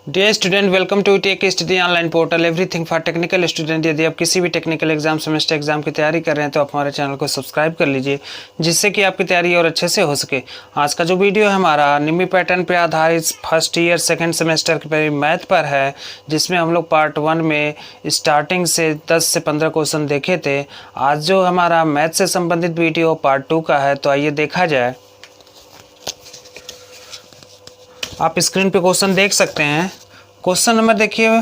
Dear student, welcome to tech study online portal everything for technical student. यदि आप किसी भी टेक्निकल एग्जाम सेमेस्टर एग्जाम की तैयारी कर रहे हैं तो आप हमारे चैनल को सब्सक्राइब कर लीजिए, जिससे कि आपकी तैयारी और अच्छे से हो सके। आज का जो वीडियो है हमारा निम्मी पैटर्न पर आधारित फर्स्ट ईयर सेकेंड सेमेस्टर के मैथ पर है, जिसमें हम लोग पार्ट 1 में स्टार्टिंग से 10 से 15 क्वेश्चन देखे थे। आज जो हमारा मैथ से संबंधित वीडियो पार्ट 2 का है, तो आइए देखा जाए। आप स्क्रीन पे क्वेश्चन देख सकते हैं। क्वेश्चन नंबर देखिए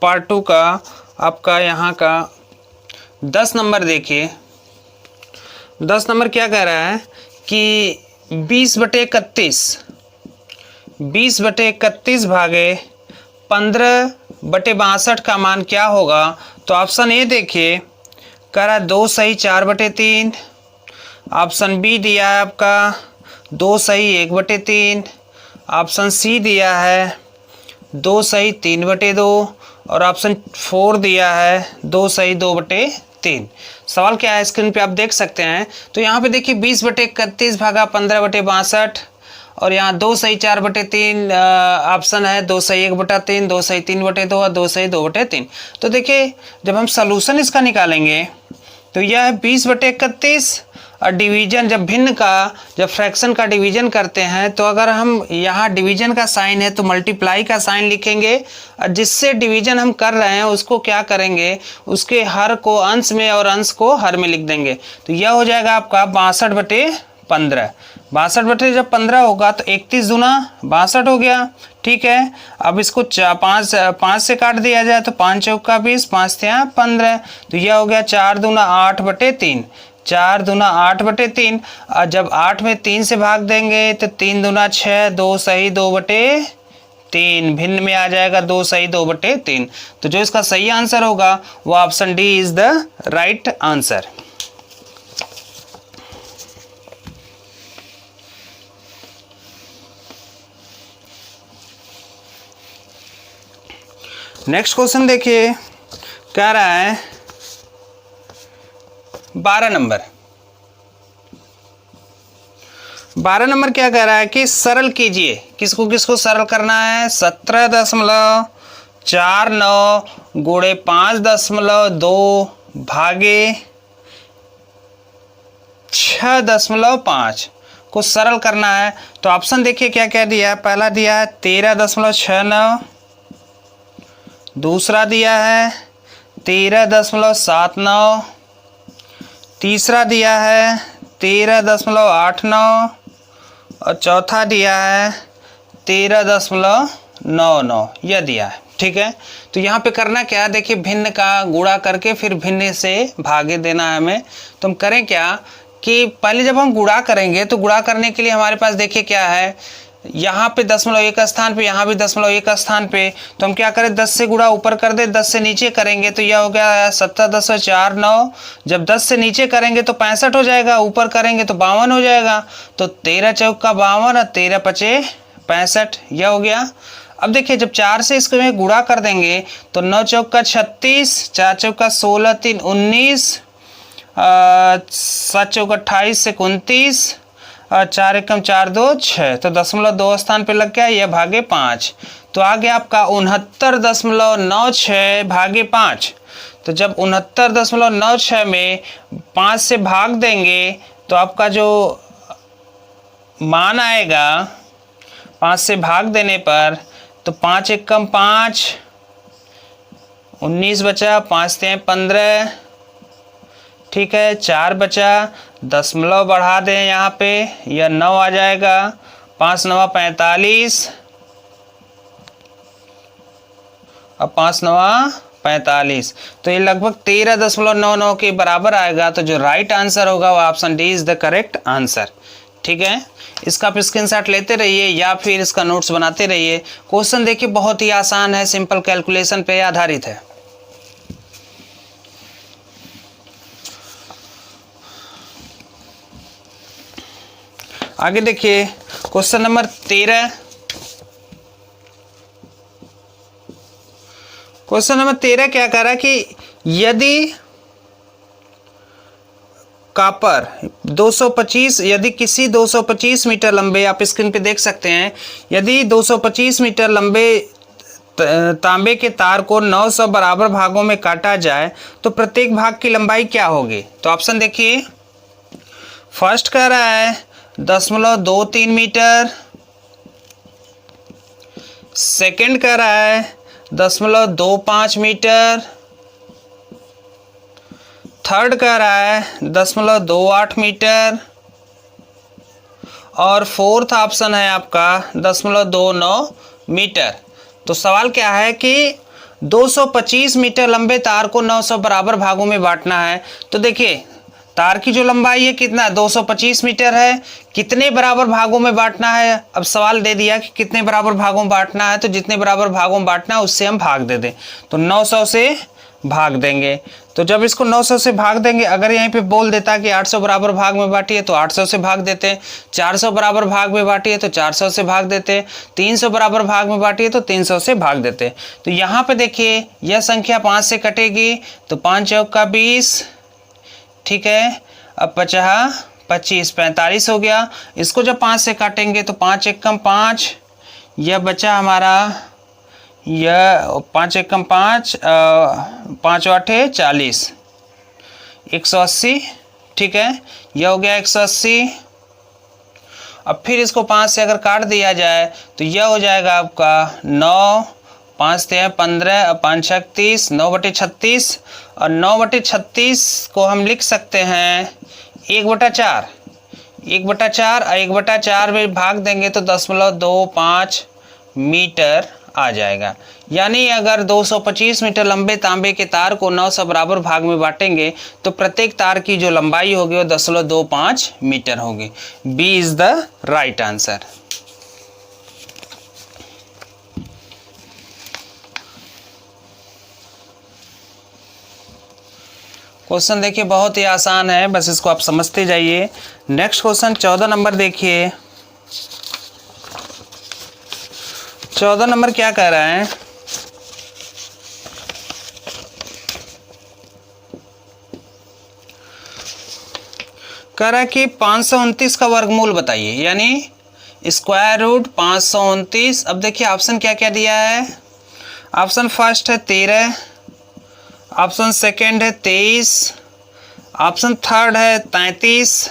पार्ट 2 का, आपका यहाँ का 10 नंबर देखिए। 10 नंबर क्या कह रहा है कि 20/31 20/31 भागे 15/62 का मान क्या होगा। तो ऑप्शन ए देखिए, कह रहा है 2 सही 4/3। ऑप्शन बी दिया है आपका 2 सही 1/3। ऑप्शन सी दिया है 2 सही 3/2 और ऑप्शन 4 दिया है 2 सही 2/3। सवाल क्या है स्क्रीन पे आप देख सकते हैं। तो यहाँ पे देखिए 20/31 भागा 15/62 और यहाँ 2 सही 4/3 ऑप्शन है, 2 सही 1/3, 2 सही 3/2 और 2 सही 2/3। तो देखिए जब हम सलूशन इसका निकालेंगे तो यह है 20/31 और डिवीजन जब भिन्न का जब फ्रैक्शन का डिवीजन करते हैं, तो अगर हम यहाँ डिवीजन का साइन है तो मल्टीप्लाई का साइन लिखेंगे और जिससे डिवीजन हम कर रहे हैं उसको क्या करेंगे, उसके हर को अंश में और अंश को हर में लिख देंगे। तो यह हो जाएगा आपका 62/15। 62 जब 15 होगा तो 31 दूना 62 हो गया। ठीक है, अब इसको 5 से काट दिया जाए तो 5 चौका 20, 5 तिया 15। तो यह हो गया 4 दूना 8/3। 4 दूना 8/3 और जब 8 में 3 से भाग देंगे तो 3 दूना 6, 2 सही 2/3। भिन्न में आ जाएगा 2 सही 2/3। तो जो इसका सही आंसर होगा वो option D is the right answer. Next question देखिए, कह रहा है 12 नंबर। 12 नंबर क्या कह रहा है कि सरल कीजिए। किसको किसको सरल करना है। 17.49 गुणे 5.2 भागे 6.5 को सरल करना है। तो ऑप्शन देखिए क्या क्या दिया है। पहला दिया है 13.69, दूसरा दिया है 13.79, तीसरा दिया है 13.89 और चौथा दिया है 13.99। यह दिया है। ठीक है, तो यहाँ पे करना क्या है, देखिए भिन्न का गुणा करके फिर भिन्न से भागे देना है हमें। तो हम करें क्या कि पहले जब हम गुणा करेंगे तो गुणा करने के लिए हमारे पास देखिए क्या है, यहाँ पे 0.1 स्थान पे, यहाँ भी 0.1 स्थान पे। तो हम क्या करें, 10 से गुणा ऊपर कर दे, 10 से नीचे करेंगे तो यह हो गया 17.1049। जब 10 से नीचे करेंगे तो 65 हो जाएगा, ऊपर करेंगे तो 52 हो जाएगा। तो 13 चौका 52 और 13 पचे 65, यह हो गया। अब देखिए जब 4 से इसको में गुणा कर देंगे तो 9 चौका 36, 4 चौका 16, 3 19, 7 चौका 28 से 29 और 4 एकम 4 2 6। तो 0.2 स्थान पे लग गया, यह भागे 5। तो आ गया आपका 69.96 भागे 5। तो जब 69.96 में 5 से भाग देंगे तो आपका जो मान आएगा 5 से भाग देने पर, तो 5 एकम 5, 19 बचा, 5 तिया 15। ठीक है, 4 बचा, 0.5 बढ़ा दें यहाँ पे, यह 9 आ जाएगा। 5 9 45 और 5 9 45। तो ये लगभग 13.99 के बराबर आएगा। तो जो राइट आंसर होगा वो option D is the correct answer. ठीक है, इसका आप स्क्रीनशॉट लेते रहिए या फिर इसका नोट्स बनाते रहिए। क्वेश्चन देखिए बहुत ही आसान है, सिंपल कैलकुलेशन पे आधारित है। आगे देखिए क्वेश्चन नंबर 13। क्वेश्चन नंबर 13 क्या कह रहा है कि यदि कॉपर 225, यदि किसी 225 मीटर लंबे, आप स्क्रीन पे देख सकते हैं, यदि 225 मीटर लंबे तांबे के तार को 900 बराबर भागों में काटा जाए तो प्रत्येक भाग की लंबाई क्या होगी? तो ऑप्शन देखिए, फर्स्ट कह रहा है 0.23 मीटर, सेकंड कह रहा है 0.25 मीटर, थर्ड कह रहा है 0.28 मीटर और फोर्थ ऑप्शन है आपका 0.29 मीटर। तो सवाल क्या है कि 225 मीटर लंबे तार को 900 बराबर भागों में बांटना है। तो देखिए तार की जो लंबाई है कितना 225 मीटर है, कितने बराबर भागों में बांटना है। अब सवाल दे दिया कि कितने बराबर भागों में बांटना है, तो जितने बराबर भागों में बांटना है उससे हम भाग दे दें। तो 900 से भाग देंगे। तो जब इसको 900 से भाग देंगे, अगर यहीं पे बोल देता कि 800 बराबर भाग में बांटिए तो 800 से भाग देते, 400 बराबर भाग में बांटिए तो 400 से भाग देते, 300 बराबर भाग में बांटिए तो 300 से भाग देते। तो यहाँ पे देखिए यह संख्या 5 से कटेगी तो 5 चौक का 20, ठीक है। अब 50 25 45 हो गया। इसको जब 5 से काटेंगे तो 5 एकम 5, यह बचा हमारा, यह 5 एकम 5, 5 आठे 40, 180, ठीक है। यह हो गया 180। अब फिर इसको 5 से अगर काट दिया जाए तो यह हो जाएगा आपका 9, 5 3 15, 5 6 30, 9/36 और 9/36 को हम लिख सकते हैं 1/4, 1/4 और 1/4 में भाग देंगे तो 0.25 मीटर आ जाएगा। यानी अगर 225 मीटर लंबे तांबे के तार को 900 बराबर भाग में बांटेंगे तो प्रत्येक तार की जो लंबाई होगी वो 0.25 मीटर होगी। B is the right answer. Question देखिए बहुत ही आसान है, बस इसको आप समझते जाइए। नेक्स्ट क्वेश्चन 14 नंबर देखिए। 14 नंबर क्या कह रहा है, कह रहा है कि 529 का वर्गमूल बताइए, यानी स्क्वायर रूट 529। अब देखिए ऑप्शन क्या क्या दिया है। ऑप्शन फर्स्ट है 13, ऑप्शन सेकंड है 23, ऑप्शन थर्ड है 33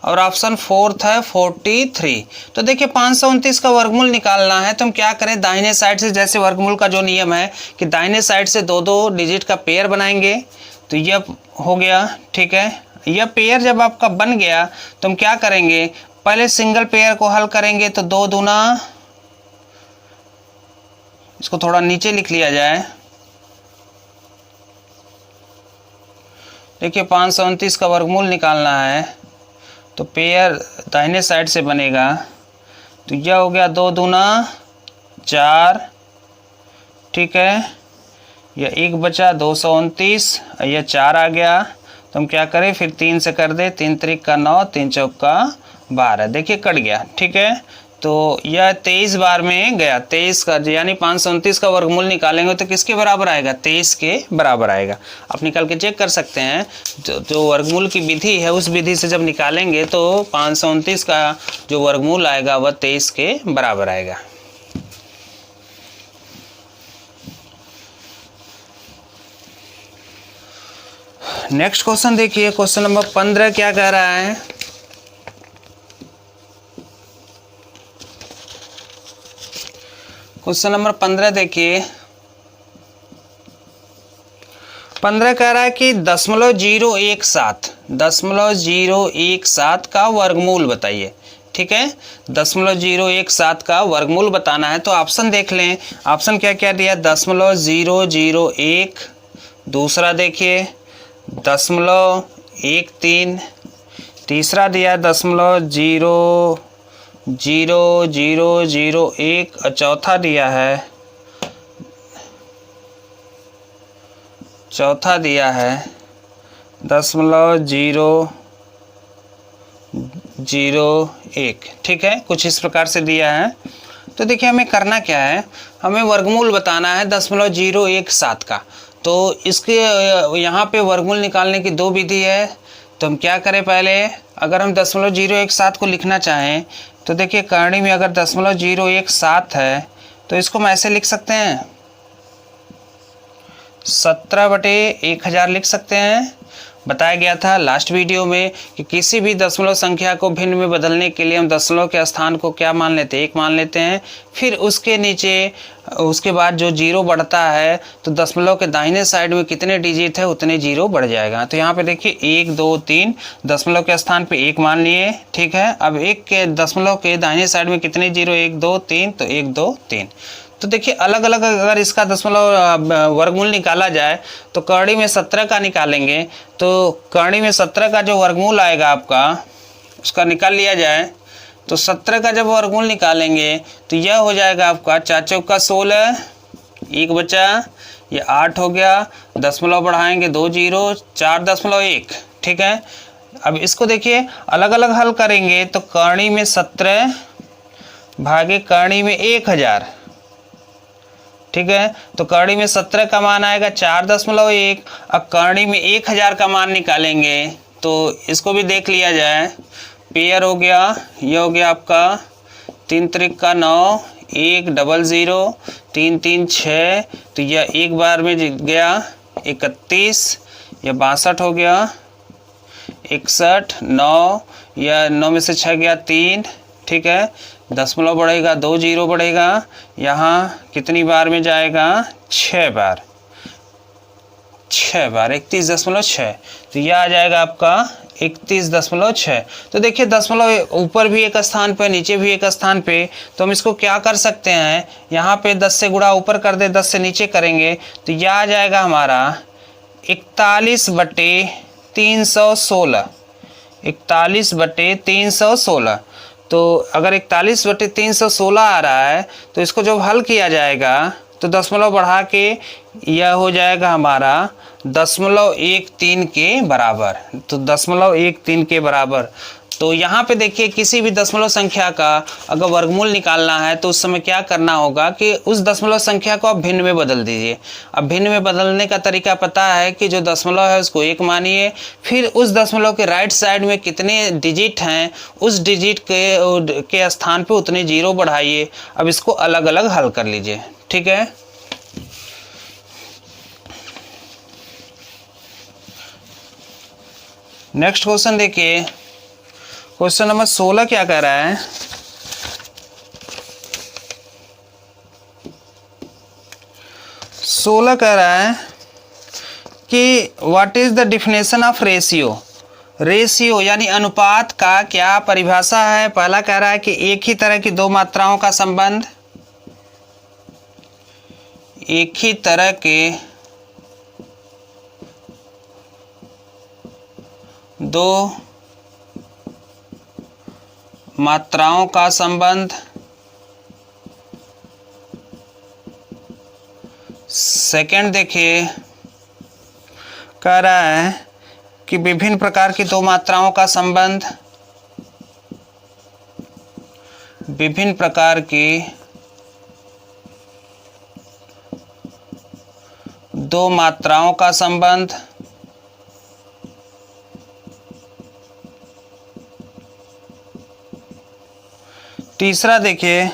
और ऑप्शन फोर्थ है 43। तो देखिए 529 का वर्गमूल निकालना है तो हम क्या करें, दाहिने साइड से, जैसे वर्गमूल का जो नियम है कि दाहिने साइड से 2-2 डिजिट का पेयर बनाएंगे। तो यह हो गया, ठीक है। यह पेयर जब आपका बन गया तो हम क्या करेंगे, पहले सिंगल पेयर को हल करेंगे तो 2 दूना, इसको थोड़ा नीचे लिख लिया जाए। देखिए 529 का वर्गमूल निकालना है तो पेयर दाहिने साइड से बनेगा। तो यह हो गया 2 दूना 4, ठीक है। यह 1 बचा 229, यह 4 आ गया। तो हम क्या करें, फिर 3 से कर दे, 3 त्रिक का 9, 3 चौक का 12, देखिए कट गया, ठीक है। तो यह 23 बार में गया, 23 का, यानी 529 का वर्गमूल निकालेंगे तो किसके बराबर आएगा, 23 के बराबर आएगा। आप निकाल के चेक कर सकते हैं। जो वर्गमूल की विधि है उस विधि से जब निकालेंगे तो 529 का जो वर्गमूल आएगा वह 23 के बराबर आएगा। नेक्स्ट क्वेश्चन देखिए, क्वेश्चन नंबर 15 क्या कह रहा है। क्वेश्चन नंबर 15 देखिए, 15 कह रहा है कि 0.017 का वर्गमूल बताइए, ठीक है। 0.017 का वर्गमूल बताना है तो ऑप्शन देख लें। ऑप्शन क्या क्या दिया, 0.001, दूसरा देखिए 0.13, तीसरा दिया 0.0001 और चौथा दिया है 0.001, ठीक है। कुछ इस प्रकार से दिया है। तो देखिए हमें करना क्या है, हमें वर्गमूल बताना है 0.017 का। तो इसके यहाँ पे वर्गमूल निकालने की 2 विधि है। तो हम क्या करें, पहले अगर हम 0.017 को लिखना चाहें तो देखिए करणी में अगर 0.017 है तो इसको हम ऐसे लिख सकते हैं 17/1000 लिख सकते हैं। बताया गया था लास्ट वीडियो में कि किसी भी दशमलव संख्या को भिन्न में बदलने के लिए हम दशमलव के स्थान को क्या मान लेते हैं, 1 मान लेते हैं। फिर उसके नीचे उसके बाद जो जीरो बढ़ता है तो दशमलव के दाहिने साइड में कितने डिजिट है उतने जीरो बढ़ जाएगा। तो यहाँ पे देखिए 1 2 3 दशमलव के स्थान पे 1 मान लिए, ठीक है। अब एक के दशमलव के दाहिने साइड में कितने जीरो, 1 2 3, तो 1 2 3। तो देखिए अलग अलग अगर इसका दशमलव वर्गमूल निकाला जाए तो करड़ी में 17 का निकालेंगे, तो करड़ी में 17 का जो वर्गमूल आएगा आपका उसका निकाल लिया जाए तो 17 का जब वर्गमूल निकालेंगे तो यह हो जाएगा आपका 4 चौका 16, 1 बचा, ये 8 हो गया, दशमलव बढ़ाएंगे 2 जीरो, 4.1, ठीक है। अब इसको देखिए अलग अलग हल करेंगे तो करड़ी में 17 भागे करड़ी में 1000, ठीक है। तो करड़ी में 17 का मान आएगा 4.1। अब करड़ी में 1000 का मान निकालेंगे तो इसको भी देख लिया जाए। पेयर हो गया, ये हो गया आपका 3 त्रिक 9, 1 00, 3 3 6, तो यह एक बार में गया 31, यह 62 हो गया, 61, 9, यह 9 में से 6 गया 3, ठीक है। दशमलव बढ़ेगा 2 जीरो बढ़ेगा, यहाँ कितनी बार में जाएगा, 6 बार, 31.6। तो यह आ जाएगा आपका 31.6। तो देखिए दशमलव ऊपर भी एक स्थान पे नीचे भी एक स्थान पे, तो हम इसको क्या कर सकते हैं, यहाँ पे 10 से गुणा ऊपर कर दे, 10 से नीचे करेंगे तो यह आ जाएगा हमारा 41/316, 41/316। तो अगर 41/316 आ रहा है तो इसको जब हल किया जाएगा तो दशमलव बढ़ा के यह हो जाएगा हमारा 0.13 के बराबर, तो 0.13 के बराबर। तो यहाँ पे देखिए किसी भी दशमलव संख्या का अगर वर्गमूल निकालना है तो उस समय क्या करना होगा कि उस दशमलव संख्या को आप भिन्न में बदल दीजिए। अब भिन्न में बदलने का तरीका पता है कि जो दशमलव है उसको 1 मानिए, फिर उस दशमलव के राइट साइड में कितने डिजिट हैं उस डिजिट के स्थान पे उतने जीरो बढ़ाइए। अब इसको अलग अलग हल कर लीजिए, ठीक है। नेक्स्ट क्वेश्चन देखिए, क्वेश्चन नंबर 16 क्या कह रहा है, 16 कह रहा है कि what is the definition of ratio. Ratio यानी अनुपात का क्या परिभाषा है। पहला कह रहा है कि एक ही तरह की दो मात्राओं का संबंध, एक ही तरह के दो मात्राओं का संबंध। सेकंड देखिए कह रहा है कि विभिन्न प्रकार की दो मात्राओं का संबंध, विभिन्न प्रकार की दो मात्राओं का संबंध। तीसरा देखिए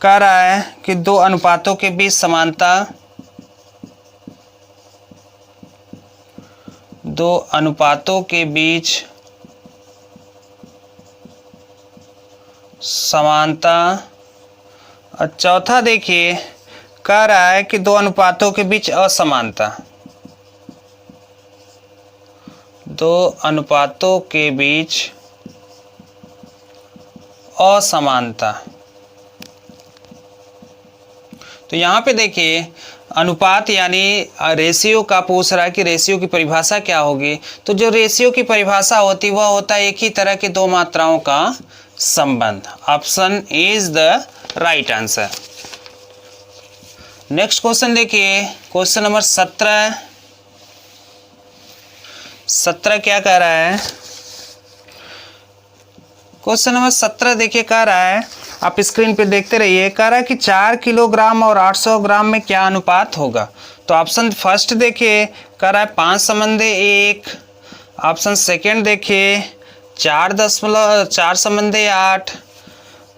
कह रहा है कि दो अनुपातों के बीच समानता, दो अनुपातों के बीच समानता। और चौथा देखिए कह रहा है कि दो अनुपातों के बीच असमानता, दो अनुपातों के बीच असमानता। तो यहाँ पे देखिए अनुपात यानी रेशियो का पूछ रहा है कि रेशियो की परिभाषा क्या होगी। तो जो रेशियो की परिभाषा होती वह होता है एक ही तरह की दो मात्राओं का संबंध। Option is the right answer. Next question देखिए, क्वेश्चन नंबर 17 क्या कह रहा है। क्वेश्चन नंबर 17 देखिए कह रहा है, आप स्क्रीन पे देखते रहिए। कह रहा है कि 4 किलोग्राम और 800 ग्राम में क्या अनुपात होगा। तो ऑप्शन फर्स्ट देखिए कह रहा है 5/1। ऑप्शन सेकंड देखिए 4.8।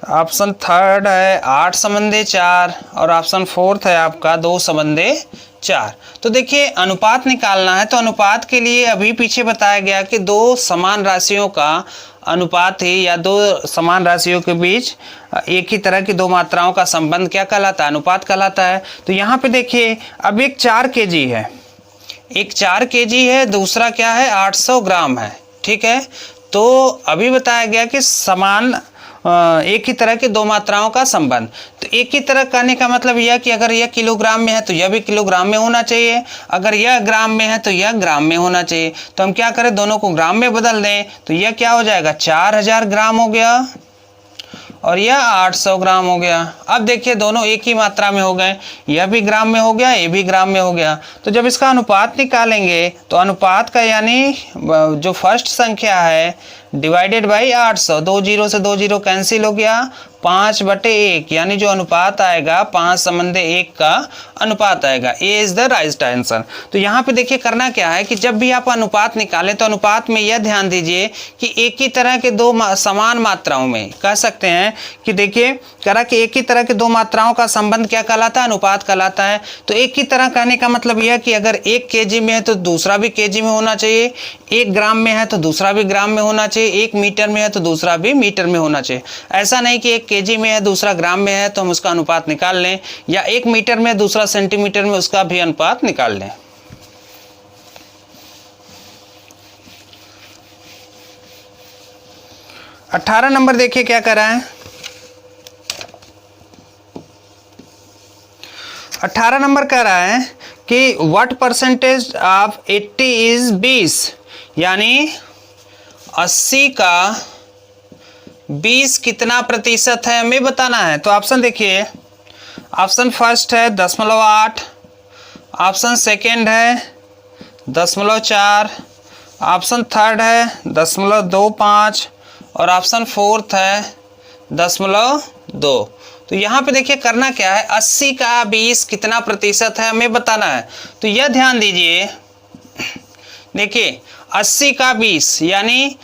ऑप्शन थर्ड है 8 समंदे 4 और ऑप्शन फोर्थ है आपका 2 समंदे 4। तो देखिए अनुपात निकालना है, तो अनुपात के लिए अभी पीछे बताया गया कि दो समान राशियों का अनुपात ही या दो समान राशियों के बीच एक ही तरह की दो मात्राओं का संबंध क्या कहलाता है? अनुपात कहलाता है। तो यहाँ पे देखिए अब एक 4 kg है, एक 4 kg है, दूसरा क्या है 800 ग्राम है, ठीक है। तो अभी बताया गया कि समान एक ही तरह की दो मात्राओं का संबंध। तो एक ही तरह कहने का मतलब यह कि अगर यह किलोग्राम में है तो यह भी किलोग्राम में होना चाहिए, अगर यह ग्राम में है तो यह ग्राम में होना चाहिए। तो हम क्या करें, दोनों को ग्राम में बदल दें, तो यह क्या हो जाएगा 4000 ग्राम हो गया और यह 800 ग्राम हो गया। अब देखिए दोनों एक ही मात्रा में हो गए, यह भी ग्राम में हो गया, ये भी ग्राम में हो गया। तो जब इसका अनुपात निकालेंगे तो अनुपात का यानी जो फर्स्ट संख्या है डिवाइडेड बाई 800, 2 जीरो से 2 जीरो कैंसिल हो गया, 5/1 यानी जो अनुपात आएगा 5 समंदे 1 का अनुपात आएगा। ए इज द राइट आंसर। तो यहाँ पे देखिए करना क्या है कि जब भी आप अनुपात निकालें तो अनुपात में यह ध्यान दीजिए कि एक ही तरह के दो समान मात्राओं में कह सकते हैं कि देखिए करा कि एक ही तरह के दो मात्राओं का संबंध क्या कहलाता है? अनुपात कहलाता है। तो एक ही तरह कहने का मतलब यह कि अगर 1 kg में है तो दूसरा भी kg में होना चाहिए, 1 ग्राम में है तो दूसरा भी ग्राम में होना चाहिए, 1 मीटर में है तो दूसरा भी मीटर में होना चाहिए। ऐसा नहीं कि 1 kg में है दूसरा ग्राम में है तो हम उसका अनुपात निकाल लें, या 1 मीटर में दूसरा सेंटीमीटर में उसका भी अनुपात निकाल लें। अठारह नंबर देखिए क्या कर रहा है। 18 नंबर कह रहा है कि व्हाट परसेंटेज ऑफ 80 इज 20, यानी 80 का 20 कितना प्रतिशत है हमें बताना है। तो ऑप्शन देखिए, ऑप्शन फर्स्ट है 0.8, ऑप्शन सेकेंड है 0.4, ऑप्शन थर्ड है 0.25 और ऑप्शन फोर्थ है 0.2। तो यहाँ पे देखिए करना क्या है, 80 का 20 कितना प्रतिशत है हमें बताना है। तो यह ध्यान दीजिए, देखिए 80 का 20 यानी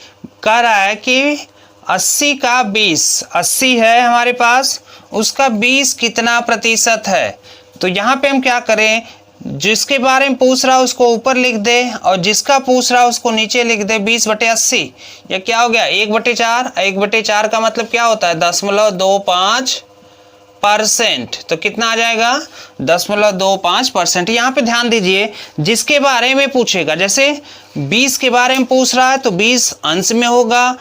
कह रहा है कि 80 का 20, 80 है हमारे पास, उसका 20 कितना प्रतिशत है। तो यहाँ पे हम क्या करें, जिसके बारे में पूछ रहा है उसको ऊपर लिख दे और जिसका पूछ रहा है उसको नीचे लिख दे। 20/80 या क्या हो गया 1/4। 1/4 का मतलब क्या होता है 0.25%। तो कितना आ जाएगा 0.25%। यहाँ पे ध्यान दीजिए, जिसके बारे में पूछेगा, जैसे 20 के बारे में पूछ रहा है तो 20 अंश में होगा,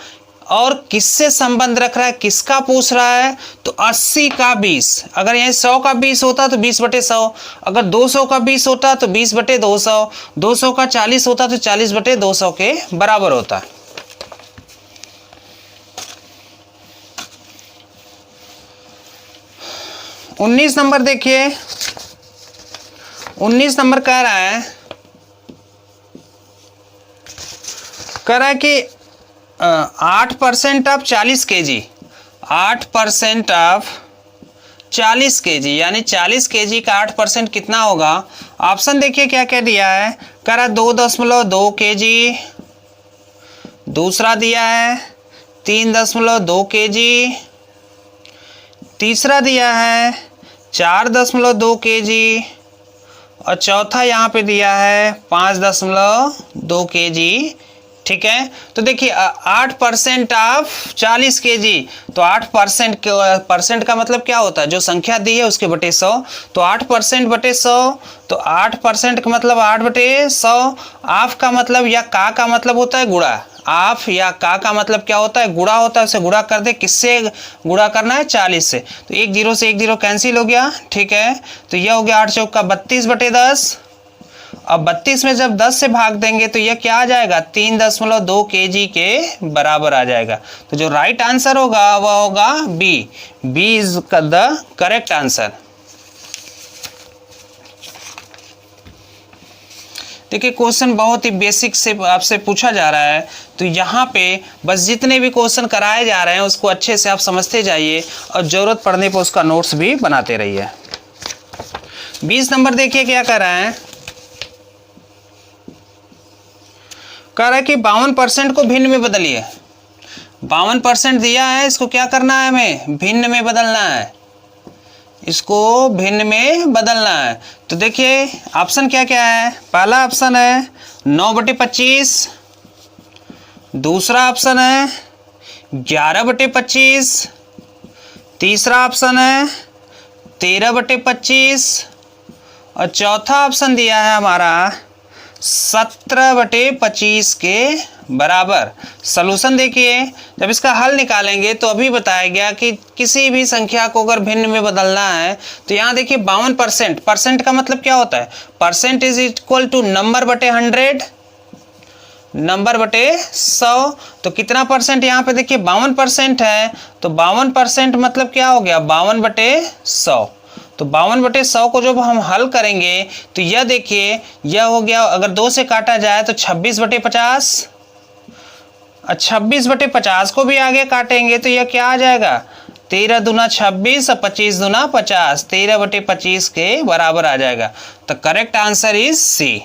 और किससे संबंध रख रहा है, किसका पूछ रहा है, तो 80 का 20। अगर यह 100 का 20 होता तो 20/100, अगर 200 का 20 होता तो 20/200, 200 का 40 होता तो 40/200 के बराबर होता। 19 नंबर देखिए, 19 नंबर कह रहा है कि 8% ऑफ 40 kg, 8% ऑफ 40 kg यानी 40 kg का 8% कितना होगा। ऑप्शन देखिए क्या क्या दिया है, कह रहा 2.2 kg, दूसरा दिया है 3.2 kg, तीसरा दिया है 4.2 kg और चौथा यहाँ पे दिया है 5.2 kg। ठीक है, तो देखिए 8% ऑफ 40 kg, तो 8% का मतलब क्या होता है, जो संख्या दी है उसके बटे 100, तो 8% बटे 100, तो 8% का मतलब 8/100। आफ का मतलब या का मतलब होता है गुणा, आफ या का मतलब क्या होता है गुणा होता है, उसे गुणा कर दे, किससे गुणा करना है 40 से, तो 1 0 से 1 0 कैंसिल हो गया। ठीक है, तो यह हो गया 8 चौका 32/10। अब 32 में जब 10 से भाग देंगे तो यह क्या आ जाएगा 3.2 kg के बराबर आ जाएगा। तो जो राइट आंसर होगा वह होगा B is the correct answer. देखिए क्वेश्चन बहुत ही बेसिक से आपसे पूछा जा रहा है, तो यहाँ पे बस जितने भी क्वेश्चन कराए जा रहे हैं उसको अच्छे से आप समझते जाइए और जरूरत पड़ने पर उसका नोट्स भी बनाते रहिए। 20 नंबर देखिए क्या कर रहा है, कह रहा है कि 52% को भिन्न में बदलिए। 52% दिया है, इसको क्या करना है, हमें भिन्न में बदलना है, इसको भिन्न में बदलना है। तो देखिए ऑप्शन क्या क्या है। पहला ऑप्शन है 9/25, दूसरा ऑप्शन है 11/25, तीसरा ऑप्शन है 13/25 और चौथा ऑप्शन दिया है हमारा 17/25 के बराबर। सॉल्यूशन देखिए, जब इसका हल निकालेंगे तो अभी बताया गया कि किसी भी संख्या को अगर भिन्न में बदलना है तो यहाँ देखिए 52%, परसेंट का मतलब क्या होता है, percent is equal to number बटे 100, नंबर बटे 100। तो कितना परसेंट यहाँ पे देखिए 52% है, तो 52% मतलब क्या हो गया 52/100। तो 52/100 को जब हम हल करेंगे तो यह देखिए यह हो गया, अगर 2 से काटा जाए तो 26/50, 26/50 को भी आगे काटेंगे तो यह क्या आ जाएगा 13 दूना 26 और 25 दूना 50, 13/25 के बराबर आ जाएगा। तो करेक्ट आंसर इज सी,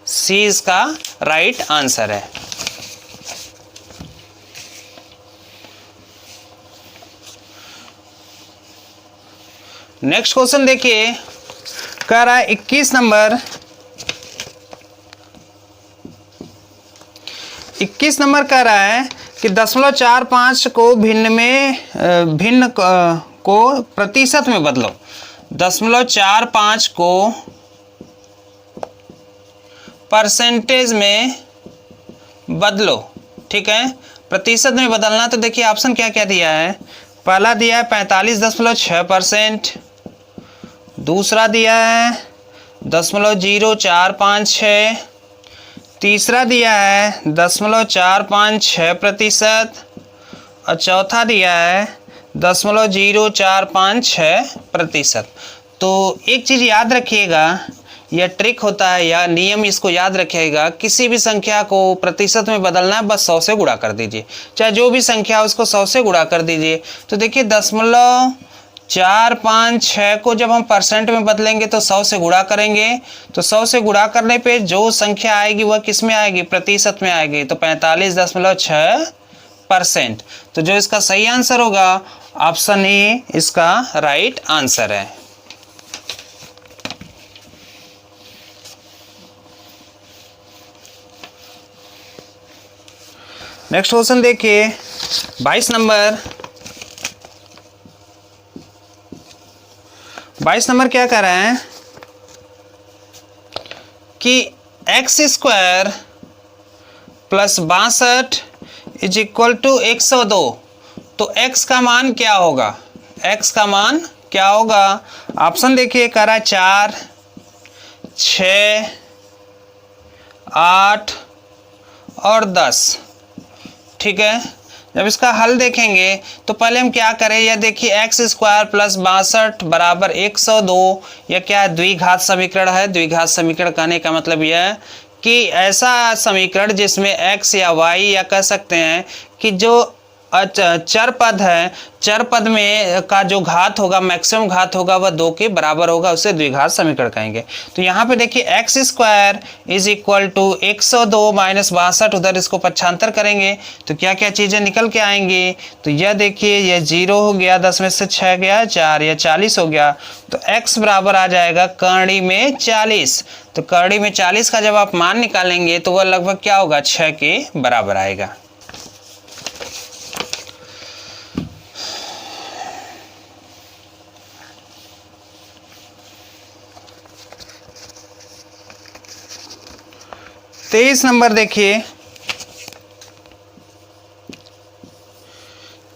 सी इसका राइट आंसर है। नेक्स्ट क्वेश्चन देखिए, कह रहा है 21 नंबर, 21 नंबर कह रहा है कि 0.45 को भिन्न को प्रतिशत में बदलो। 0.45 को परसेंटेज में बदलो, ठीक है, प्रतिशत में बदलना। तो देखिए ऑप्शन क्या क्या दिया है। पहला दिया है 45.6%, दूसरा दिया है 0.0456, तीसरा दिया है 0.456% और चौथा दिया है 0.0456%। तो एक चीज़ याद रखिएगा, यह ट्रिक होता है या नियम, इसको याद रखिएगा, किसी भी संख्या को प्रतिशत में बदलना है बस 100 से गुणा कर दीजिए, चाहे जो भी संख्या हो उसको 100 से गुणा कर दीजिए। तो देखिए 0.456 को जब हम परसेंट में बदलेंगे तो 100 से गुणा करेंगे, तो 100 से गुणा करने पे जो संख्या आएगी वह किस में आएगी, प्रतिशत में आएगी, तो 45.6%। तो जो इसका सही आंसर होगा ऑप्शन ए इसका राइट आंसर है। नेक्स्ट क्वेश्चन देखिए 22 नंबर, 22 नंबर क्या कर रहे हैं कि x² plus 62 is equal to 102। तो x का मान क्या होगा, x का मान क्या होगा। ऑप्शन देखिए, कह रहा है 4, 6, 8 और 10, ठीक है। जब इसका हल देखेंगे तो पहले हम क्या करें, यह देखिए x² प्लस 62 बराबर 102, यह क्या है, द्विघात समीकरण है। द्विघात समीकरण कहने का मतलब यह है कि ऐसा समीकरण जिसमें x या y या कह सकते हैं कि जो चर पद है, चर पद में का जो घात होगा, मैक्सिमम घात होगा वह 2 के बराबर होगा, उसे द्विघात समीकरण कहेंगे। तो यहाँ पे देखिए x² is equal to 102 minus 62, उधर इसको पक्षांतर करेंगे तो क्या क्या चीज़ें निकल के आएंगी। तो यह देखिए यह 0 हो गया, 10 में से 6 गया 4, यह 40 हो गया। तो x बराबर आ जाएगा करड़ी में 40। तो करड़ी में 40 का जब आप मान निकालेंगे तो वह लगभग क्या होगा, 6 के बराबर आएगा। तेईस नंबर देखिए,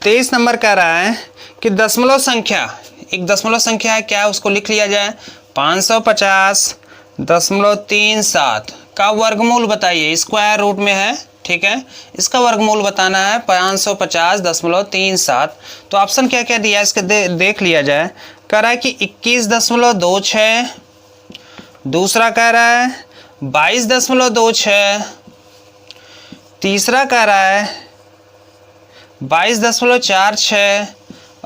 23 नंबर कह रहा है कि दशमलव संख्या, एक दशमलव संख्या है, क्या है उसको लिख लिया जाए, 550.37 का वर्गमूल बताइए, स्क्वायर रूट में है, ठीक है, इसका वर्गमूल बताना है 550.37। तो ऑप्शन क्या क्या दिया है इसके देख लिया जाए। कह रहा है कि 21.26, दूसरा कह रहा है 22.26, तीसरा कह रहा है 22.46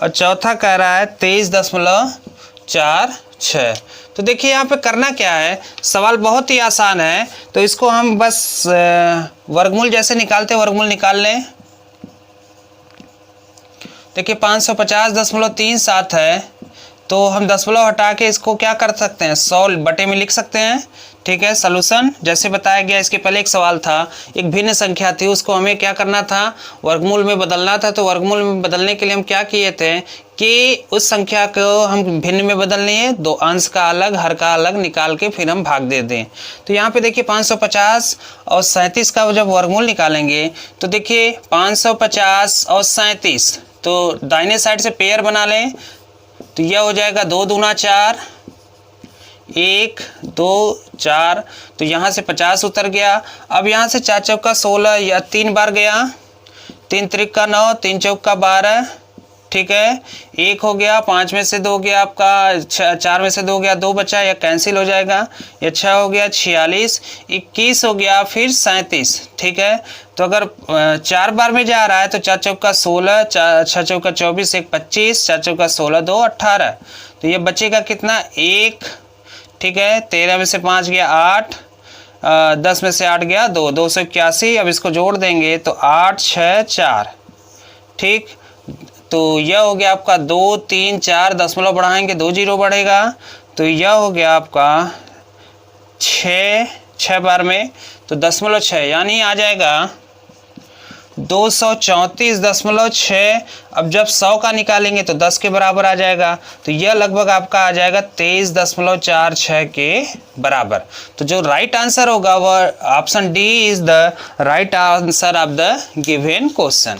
और चौथा कह रहा है 23.46। तो देखिए यहाँ पे करना क्या है, सवाल बहुत ही आसान है। तो इसको हम बस वर्गमूल जैसे निकालते हैं वर्गमूल निकाल लें। देखिए 550.37 है, तो हम दशमलव हटा के इसको क्या कर सकते हैं, 100 बटे में लिख सकते हैं। ठीक है, सॉल्यूशन जैसे बताया गया, इसके पहले एक सवाल था, एक भिन्न संख्या थी, उसको हमें क्या करना था, वर्गमूल में बदलना था। तो वर्गमूल में बदलने के लिए हम क्या किए थे कि उस संख्या को हम भिन्न में बदल लिए, दो अंश का अलग हर का अलग निकाल के फिर हम भाग दे दें। तो यहाँ पे देखिए 550 और 37 का जब वर्गमूल निकालेंगे तो देखिए 550 और 37, तो दाहिने साइड से पेयर बना लें, तो यह हो जाएगा 2 दूना 4, 1 2 4, तो यहाँ से 50 उतर गया। अब यहाँ से 4 चौका 16 या 3 बार गया, 3 त्रिक का 9, 3 चौक का 12, ठीक है, 1 हो गया, 5 में से 2 गया आपका, 4 में से 2 गया, 2 बचा, या कैंसिल हो जाएगा, या 6 हो गया 46, 21 हो गया, फिर 37। ठीक है, तो अगर 4 बार में जा रहा है तो 4 चौका 16, 6 चौका 24, 1 25, 4 चौका 16, 2 18, तो ये बचेगा कितना 1। ठीक है, 13 में से 5 गया 8, 10 में से 8 गया 2, 281। अब इसको जोड़ देंगे तो 8 6 4। ठीक, तो यह हो गया आपका 2 3 4, दशमलव बढ़ाएंगे 2 जीरो बढ़ेगा, तो यह हो गया आपका 6 बार में, तो 0.6 यानी आ जाएगा 234.6। अब जब 100 का निकालेंगे तो 10 के बराबर आ जाएगा, तो यह लगभग आपका आ जाएगा 23.46 के बराबर। तो जो राइट आंसर होगा वह option D is the right answer of the given question.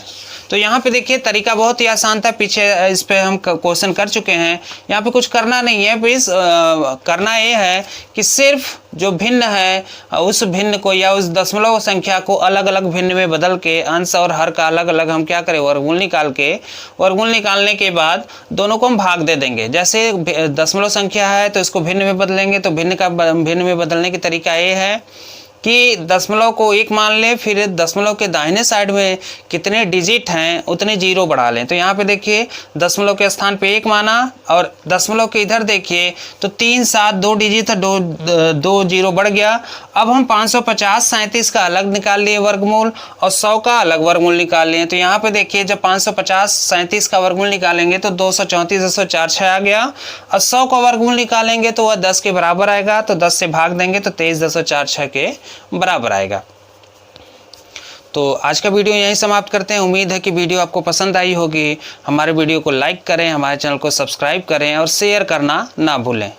तो यहाँ पे देखिए तरीका बहुत ही आसान था, पीछे इस पे हम क्वेश्चन कर चुके हैं। यहाँ पे कुछ करना नहीं है, बस करना ये है कि सिर्फ जो भिन्न है उस भिन्न को या उस दशमलव संख्या को अलग अलग भिन्न में बदल के अंश और हर का अलग अलग हम क्या करें, वर्गमूल निकाल के, वर्गमूल निकालने के बाद दोनों को हम भाग दे देंगे। जैसे दशमलव संख्या है तो इसको भिन्न में बदलेंगे, तो भिन्न में बदलने की तरीका ये है कि दशमलव को 1 मान लें, फिर दशमलव के दाहिने साइड में कितने डिजिट हैं उतने जीरो बढ़ा लें। तो यहाँ पे देखिए दशमलव के स्थान पे 1 माना, और दशमलव के इधर देखिए तो 3 7 2 डिजिट था, 2 जीरो बढ़ गया। अब हम 550 37 का अलग निकाल लिए वर्गमूल, और 100 का अलग वर्गमूल निकाल लिए। तो यहाँ पे देखिए जब 550 37 का वर्गमूल निकालेंगे तो 234.46 आ गया, और 100 का वर्गमूल निकालेंगे तो वह 10 के बराबर आएगा, तो 10 से भाग देंगे तो 23.46 के बराबर आएगा। तो आज का वीडियो यहीं समाप्त करते हैं। उम्मीद है कि वीडियो आपको पसंद आई होगी। हमारे वीडियो को लाइक करें, हमारे चैनल को सब्सक्राइब करें और शेयर करना ना भूलें।